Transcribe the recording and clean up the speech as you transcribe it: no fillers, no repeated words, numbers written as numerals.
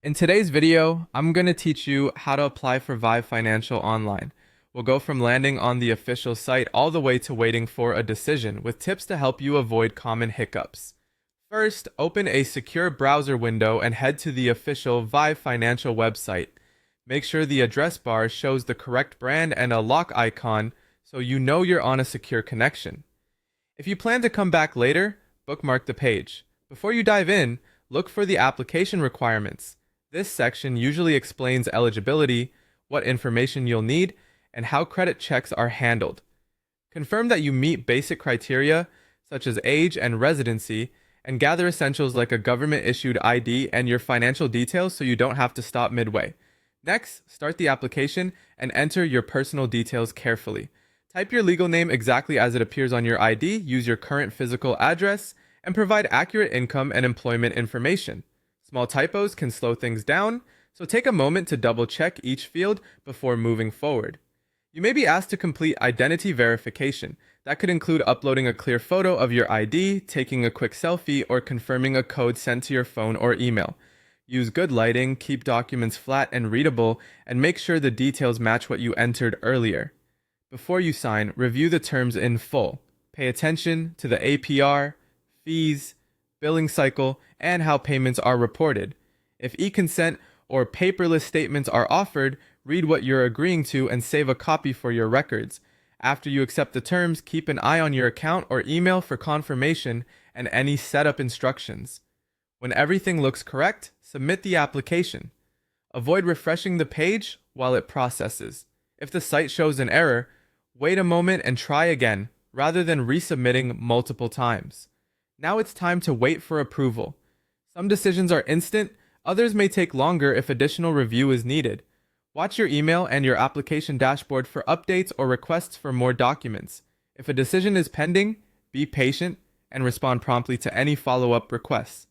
In today's video, I'm going to teach you how to apply for Vive Financial online. We'll go from landing on the official site all the way to waiting for a decision with tips to help you avoid common hiccups. First, open a secure browser window and head to the official Vive Financial website. Make sure the address bar shows the correct brand and a lock icon so you know you're on a secure connection. If you plan to come back later, bookmark the page. Before you dive in, look for the application requirements. This section usually explains eligibility, what information you'll need, and how credit checks are handled. Confirm that you meet basic criteria, such as age and residency, and gather essentials like a government-issued ID and your financial details so you don't have to stop midway. Next, start the application and enter your personal details carefully. Type your legal name exactly as it appears on your ID, use your current physical address, and provide accurate income and employment information. Small typos can slow things down, so take a moment to double-check each field before moving forward. You may be asked to complete identity verification. That could include uploading a clear photo of your ID, taking a quick selfie, or confirming a code sent to your phone or email. Use good lighting, keep documents flat and readable, and make sure the details match what you entered earlier. Before you sign, review the terms in full. Pay attention to the APR, fees, billing cycle, and how payments are reported. If e-consent or paperless statements are offered, read what you're agreeing to and save a copy for your records. After you accept the terms, keep an eye on your account or email for confirmation and any setup instructions. When everything looks correct, submit the application. Avoid refreshing the page while it processes. If the site shows an error, wait a moment and try again, rather than resubmitting multiple times. Now it's time to wait for approval. Some decisions are instant, others may take longer if additional review is needed. Watch your email and your application dashboard for updates or requests for more documents. If a decision is pending, be patient and respond promptly to any follow-up requests.